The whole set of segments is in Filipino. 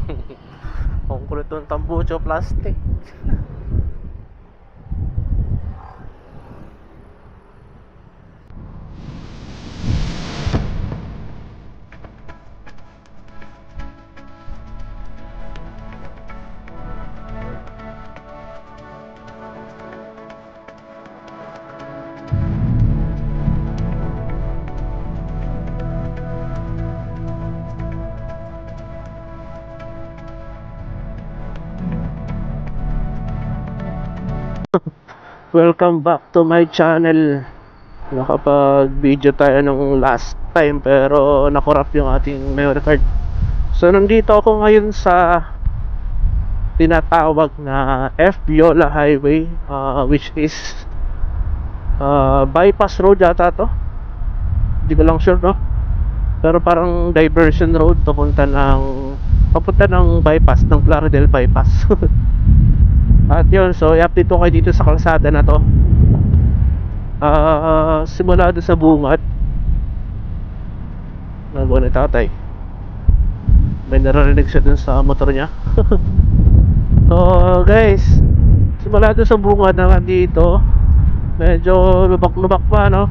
Ang kulit ng tambucho plastic. Welcome back to my channel. Nakapag-video tayo nung last time pero nakorap yung ating memory card. So nandito ako ngayon sa tinatawag na F. Viola Highway, which is bypass road yata to. Hindi ko lang sure, no? Pero parang diversion road papunta ng bypass, ng Plaridel bypass. At yun, so i-update ko kayo dito sa kalsada na to. Simula doon sa bungad. Nagawa ni tatay. May naririnig siya dun sa motor niya. So guys, simula doon sa bungad na dito, medyo lubak-lubak pa, no?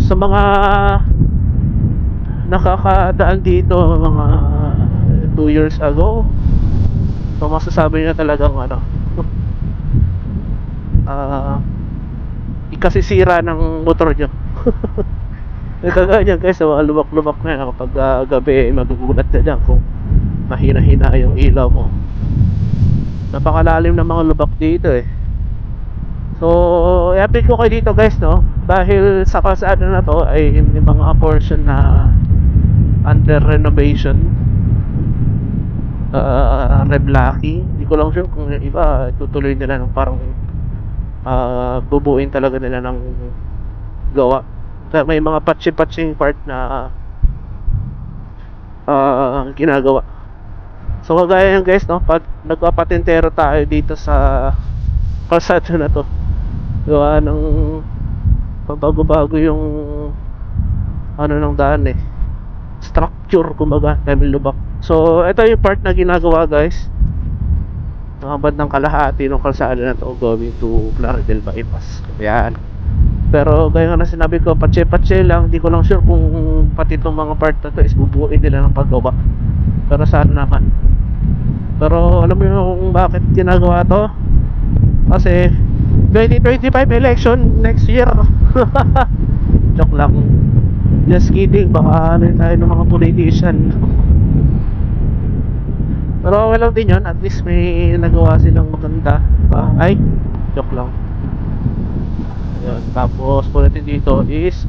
Sa mga nakakadaan dito mga 2 years ago, so masasabi niya talagang ikasisira ng motor nyo. Nagkaganya guys, so, lubak-lubak na yan. Kapag gabi, magugulat na dyan kung mahina-hina yung ilaw mo. Napakalalim ng mga lubak dito eh. So i-update ko kayo dito guys, no? Dahil sa kalsada na to ay may mga portion na under renovation, Reblaki. Hindi ko lang sure kung yung iba tutuloy nila ng parang bubuin talaga nila ng gawa. May mga patching part na ginagawa. So kagaya yan guys, no? Pag nagpapatintero tayo dito sa kalsada na to, gawa ng pagbago-bago yung ng daan eh, structure kumbaga, dahil lubak. So ito yung part na ginagawa guys, mga bandang kalahati ng kalsada na to going to Plaridel bypass. Ayan. Pero gaya nga na sinabi ko, patse-patse lang. Hindi ko lang sure kung pati itong mga part na to is bubuin nila ng paggawa. Pero sana naman. Pero alam mo yung bakit ginagawa to? Kasi 2025 election next year. Joke lang. Just kidding. Baka tayo ng mga politician. Pero okay lang din yun. At least may nagawa silang maganda. Ay, joke lang. Ayun. Tapos po natin dito is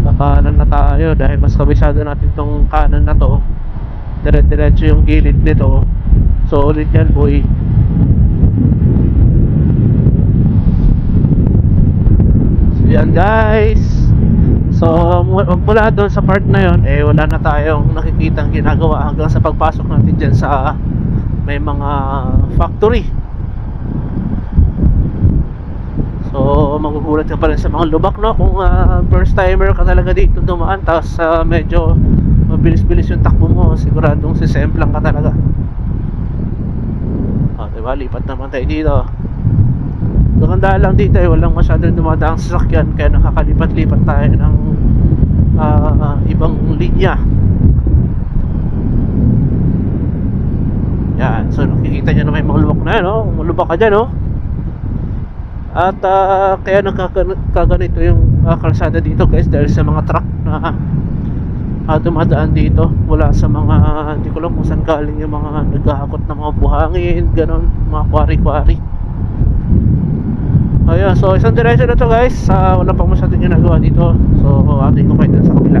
kakanan na tayo. Dahil mas kabisado natin tong kanan na to. Dire-diretso yung gilid nito. So ulit yan boy. So yan guys. So mula doon sa part na yon, wala na tayong nakikitang ginagawa hanggang sa pagpasok natin dyan sa may mga factory. So magugulat ka pa rin sa mga lubak, no? Kung first timer ka talaga dito dumaan, tapos medyo mabilis-bilis yung takbo mo, siguradong sisemplang ka talaga. Diba, lipat naman tayo dito. Maganda lang dito walang masyadong dumadaang sasakyan, kaya nakakalipat-lipat tayo ng ibang linya. Yan, so nakikita nyo na may mga lubak na yan, no? Lubak ka dyan, no? At kaya nagkaganito yung kalsada dito guys, dahil sa mga truck na dumadaan dito mula sa mga, hindi ko lang kung saan galing yung mga naghahakot ng mga buhangin, ganon, mga kwari-kwari. Ayan, so isang diretso na to guys. Wala pang masyadong ginagawa dito. So atin ko kayo dun sa kabila.